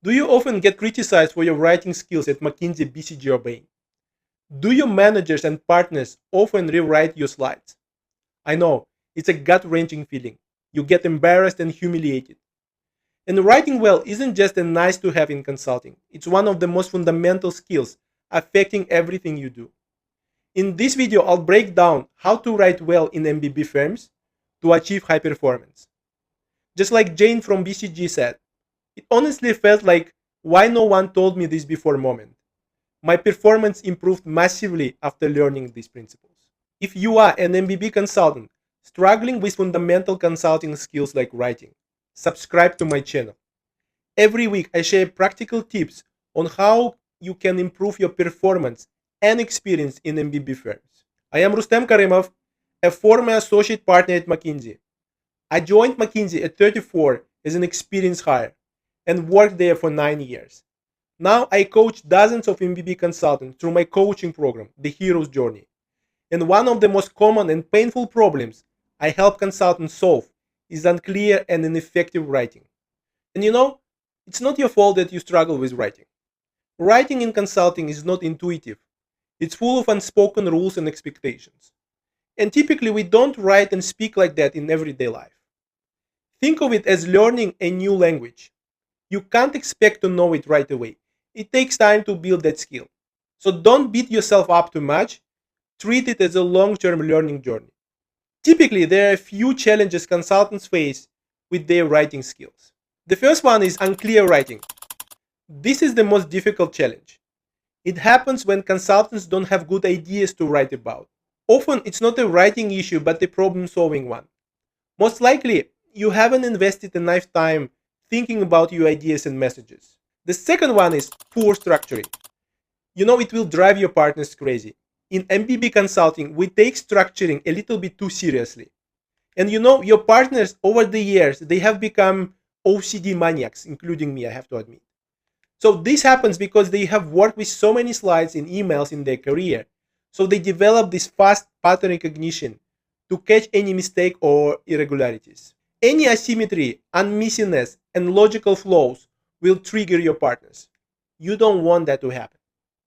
Do you often get criticized for your writing skills at McKinsey, BCG, or Bain? Do your managers and partners often rewrite your slides? I know, it's a gut-wrenching feeling. You get embarrassed and humiliated. And writing well isn't just a nice to have in consulting. It's one of the most fundamental skills affecting everything you do. In this video, I'll break down how to write well in MBB firms to achieve high performance. Just like Jane from BCG said, it honestly felt like why no one told me this before moment. My performance improved massively after learning these principles. If you are an MBB consultant struggling with fundamental consulting skills like writing, subscribe to my channel. Every week I share practical tips on how you can improve your performance and experience in MBB firms. I am Rustem Karymov, a former associate partner at McKinsey. I joined McKinsey at 34 as an experienced hire and worked there for 9 years. Now I coach dozens of MBB consultants through my coaching program, The Hero's Journey. And one of the most common and painful problems I help consultants solve is unclear and ineffective writing. And it's not your fault that you struggle with writing. Writing in consulting is not intuitive. It's full of unspoken rules and expectations. And typically we don't write and speak like that in everyday life. Think of it as learning a new language. You can't expect to know it right away. It takes time to build that skill. So don't beat yourself up too much. Treat it as a long-term learning journey. Typically, there are a few challenges consultants face with their writing skills. The first one is unclear writing. This is the most difficult challenge. It happens when consultants don't have good ideas to write about. Often, it's not a writing issue, but a problem-solving one. Most likely, you haven't invested enough time thinking about your ideas and messages. The second one is poor structuring. It will drive your partners crazy. In MBB consulting, we take structuring a little bit too seriously. And your partners over the years, they have become OCD maniacs, including me, I have to admit. So this happens because they have worked with so many slides and emails in their career. So they develop this fast pattern recognition to catch any mistake or irregularities. Any asymmetry, unmissingness, and logical flaws will trigger your partners. You don't want that to happen.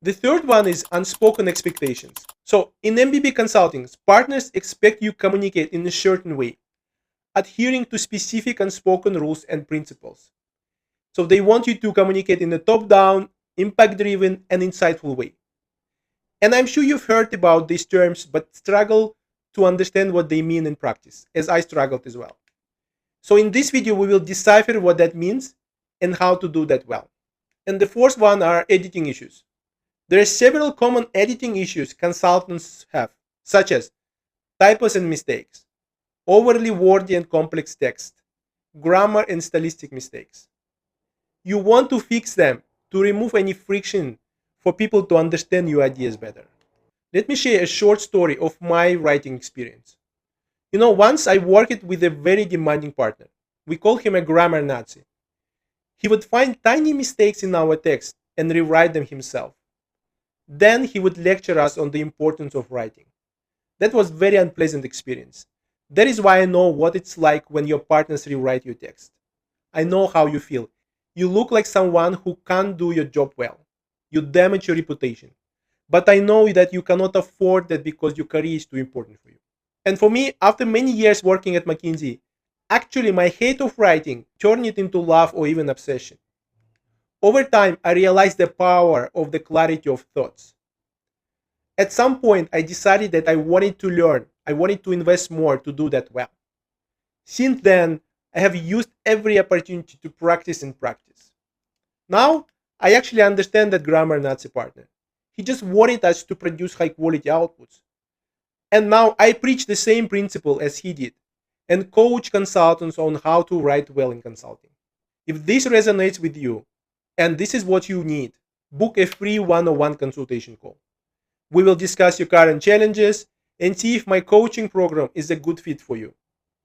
The third one is unspoken expectations. So in MBB consulting, partners expect you to communicate in a certain way, adhering to specific unspoken rules and principles. So they want you to communicate in a top-down, impact-driven, and insightful way. And I'm sure you've heard about these terms, but struggle to understand what they mean in practice, as I struggled as well. So in this video, we will decipher what that means and how to do that well. And the fourth one are editing issues. There are several common editing issues consultants have, such as typos and mistakes, overly wordy and complex text, grammar and stylistic mistakes. You want to fix them to remove any friction for people to understand your ideas better. Let me share a short story of my writing experience. Once I worked with a very demanding partner. We call him a grammar Nazi. He would find tiny mistakes in our text and rewrite them himself. Then he would lecture us on the importance of writing. That was a very unpleasant experience. That is why I know what it's like when your partners rewrite your text. I know how you feel. You look like someone who can't do your job well. You damage your reputation. But I know that you cannot afford that because your career is too important for you. And for me, after many years working at McKinsey, actually my hate of writing turned it into love or even obsession. Over time, I realized the power of the clarity of thoughts. At some point, I decided that I wanted to learn. I wanted to invest more to do that well. Since then, I have used every opportunity to practice and practice. Now, I actually understand that grammar Nazi partner. He just wanted us to produce high quality outputs. And now I preach the same principle as he did and coach consultants on how to write well in consulting. If this resonates with you, and this is what you need, book a free one-on-one consultation call. We will discuss your current challenges and see if my coaching program is a good fit for you.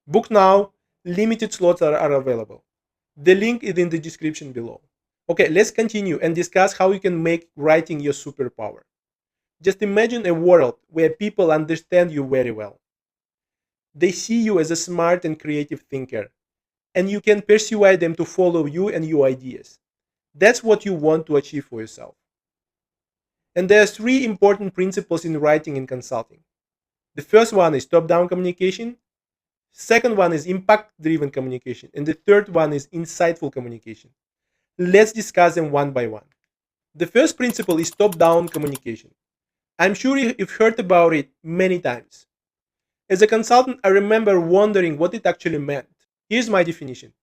Book now, limited slots are available. The link is in the description below. Okay, let's continue and discuss how you can make writing your superpower. Just imagine a world where people understand you very well. They see you as a smart and creative thinker, and you can persuade them to follow you and your ideas. That's what you want to achieve for yourself. And there are three important principles in writing and consulting. The first one is top-down communication. Second one is impact-driven communication. And the third one is insightful communication. Let's discuss them one by one. The first principle is top-down communication. I'm sure you've heard about it many times. As a consultant, I remember wondering what it actually meant. Here's my definition.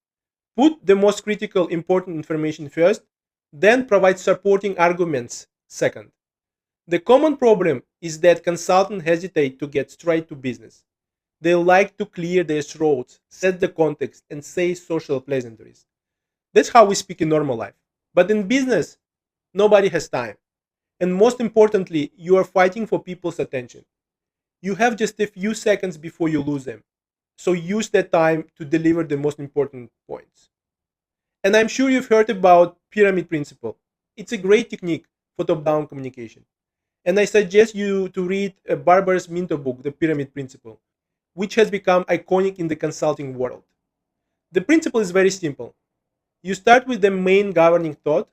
Put the most critical, important information first, then provide supporting arguments second. The common problem is that consultants hesitate to get straight to business. They like to clear their throats, set the context, and say social pleasantries. That's how we speak in normal life. But in business, nobody has time. And most importantly, you are fighting for people's attention. You have just a few seconds before you lose them. So use that time to deliver the most important points. And I'm sure you've heard about pyramid principle. It's a great technique for top-down communication. And I suggest you to read Barbara's Minto book, The Pyramid Principle, which has become iconic in the consulting world. The principle is very simple. You start with the main governing thought,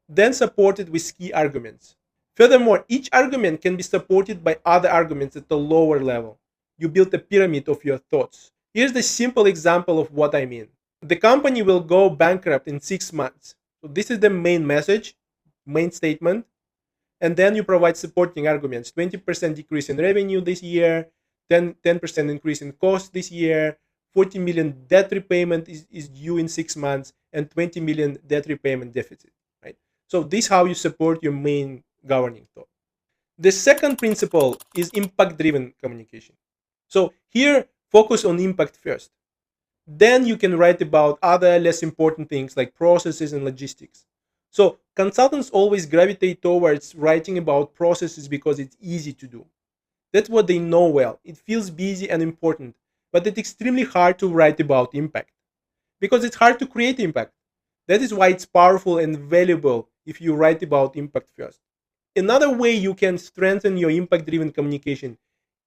then support it with key arguments. Furthermore, each argument can be supported by other arguments at a lower level. You build a pyramid of your thoughts. Here's the simple example of what I mean. The company will go bankrupt in 6 months. So this is the main message, main statement. And then you provide supporting arguments. 20% decrease in revenue this year, 10% increase in cost this year, 40 million debt repayment is due in 6 months, and 20 million debt repayment deficit. Right? So this is how you support your main governing thought. The second principle is impact-driven communication. So here, focus on impact first. Then you can write about other less important things like processes and logistics. So consultants always gravitate towards writing about processes because it's easy to do. That's what they know well. It feels busy and important, but it's extremely hard to write about impact because it's hard to create impact. That is why it's powerful and valuable if you write about impact first. Another way you can strengthen your impact-driven communication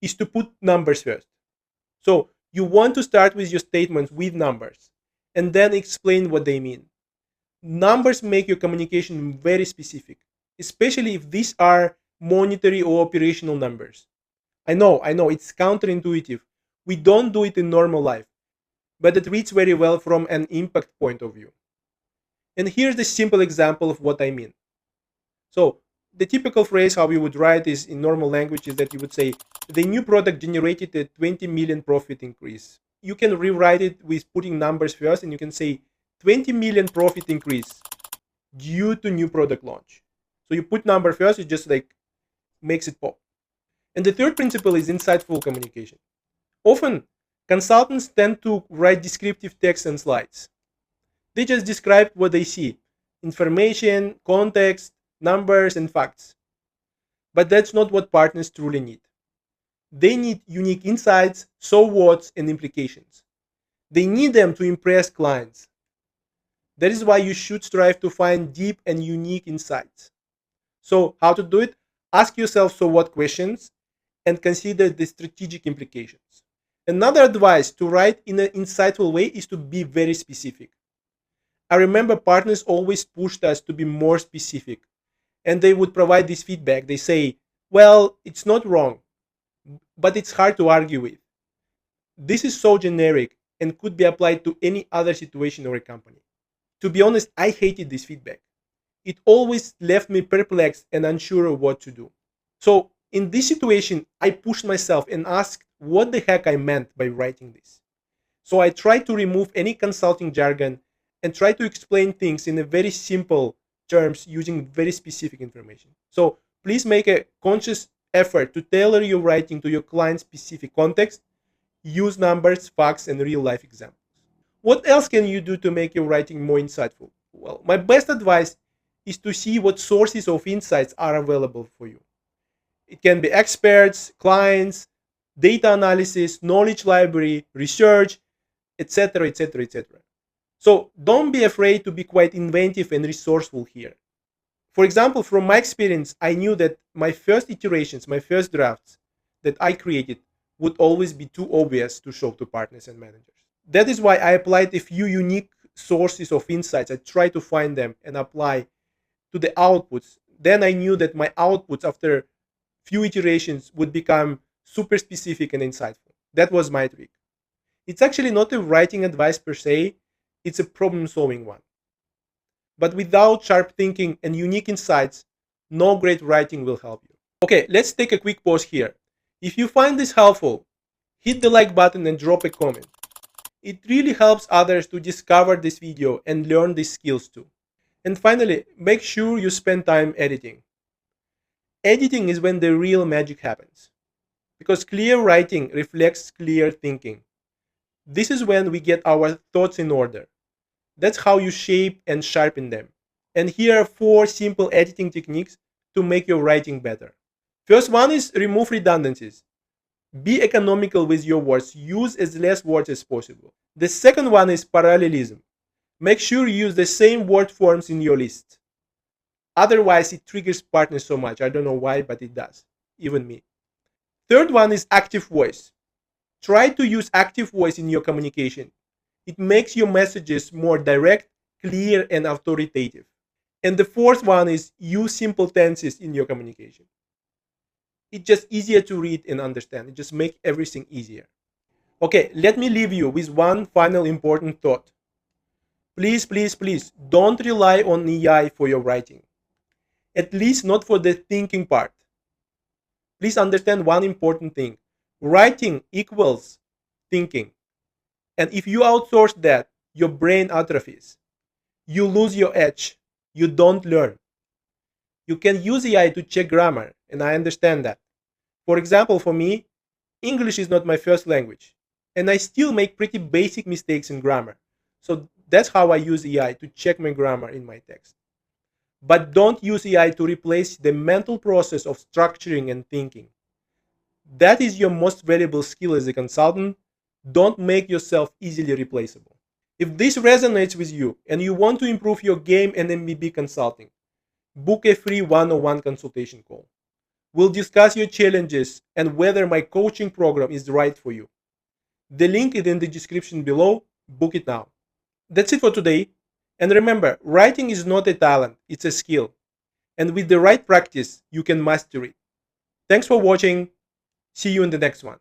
is to put numbers first. So you want to start with your statements with numbers and then explain what they mean. Numbers make your communication very specific, especially if these are monetary or operational numbers. I know, it's counterintuitive. We don't do it in normal life, but it reads very well from an impact point of view. And here's the simple example of what I mean. So the typical phrase how we would write is in normal language is that you would say, the new product generated a 20 million profit increase. You can rewrite it with putting numbers first, and you can say 20 million profit increase due to new product launch. So you put number first, it just like makes it pop. And the third principle is insightful communication. Often, consultants tend to write descriptive text and slides. They just describe what they see, information, context, numbers, and facts. But that's not what partners truly need. They need unique insights, so whats, and implications. They need them to impress clients. That is why you should strive to find deep and unique insights. So, how to do it? Ask yourself so what questions and consider the strategic implications. Another advice to write in an insightful way is to be very specific. I remember partners always pushed us to be more specific, and they would provide this feedback. They say, well, it's not wrong, but it's hard to argue with. This is so generic and could be applied to any other situation or a company. To be honest, I hated this feedback. It always left me perplexed and unsure of what to do. So in this situation, I pushed myself and asked what the heck I meant by writing this. So I tried to remove any consulting jargon and try to explain things in a very simple terms using very specific information. So please make a conscious effort to tailor your writing to your client's specific context. Use numbers, facts, and real-life examples. What else can you do to make your writing more insightful? Well, my best advice is to see what sources of insights are available for you. It can be experts, clients, data analysis, knowledge library, research, etc., etc., etc. So don't be afraid to be quite inventive and resourceful here. For example, from my experience, I knew that my first iterations, my first drafts that I created would always be too obvious to show to partners and managers. That is why I applied a few unique sources of insights. I try to find them and apply to the outputs. Then I knew that my outputs after few iterations would become super specific and insightful. That was my trick. It's actually not a writing advice per se, it's a problem solving one. But without sharp thinking and unique insights, no great writing will help you. Okay, let's take a quick pause here. If you find this helpful, hit the like button and drop a comment. It really helps others to discover this video and learn these skills too. And finally, make sure you spend time editing. Editing is when the real magic happens. Because clear writing reflects clear thinking. This is when we get our thoughts in order. That's how you shape and sharpen them. And here are 4 simple editing techniques to make your writing better. First one is remove redundancies. Be economical with your words. Use as less words as possible. The second one is parallelism. Make sure you use the same word forms in your list. Otherwise, it triggers partners so much. I don't know why, but it does. Even me. Third one is active voice. Try to use active voice in your communication. It makes your messages more direct, clear, and authoritative. And the fourth one is use simple tenses in your communication. It's just easier to read and understand. It just makes everything easier. Okay, let me leave you with one final important thought. Please, please, please don't rely on AI for your writing. At least not for the thinking part. Please understand one important thing. Writing equals thinking. And if you outsource that, your brain atrophies. You lose your edge. You don't learn. You can use AI to check grammar, and I understand that. For example, for me, English is not my first language, and I still make pretty basic mistakes in grammar. So that's how I use AI to check my grammar in my text. But don't use AI to replace the mental process of structuring and thinking. That is your most valuable skill as a consultant. Don't make yourself easily replaceable. If this resonates with you and you want to improve your game and MBB consulting, book a free one-on-one consultation call. We'll discuss your challenges and whether my coaching program is right for you. The link is in the description below. Book it now. That's it for today. And remember, writing is not a talent, it's a skill. And with the right practice, you can master it. Thanks for watching. See you in the next one.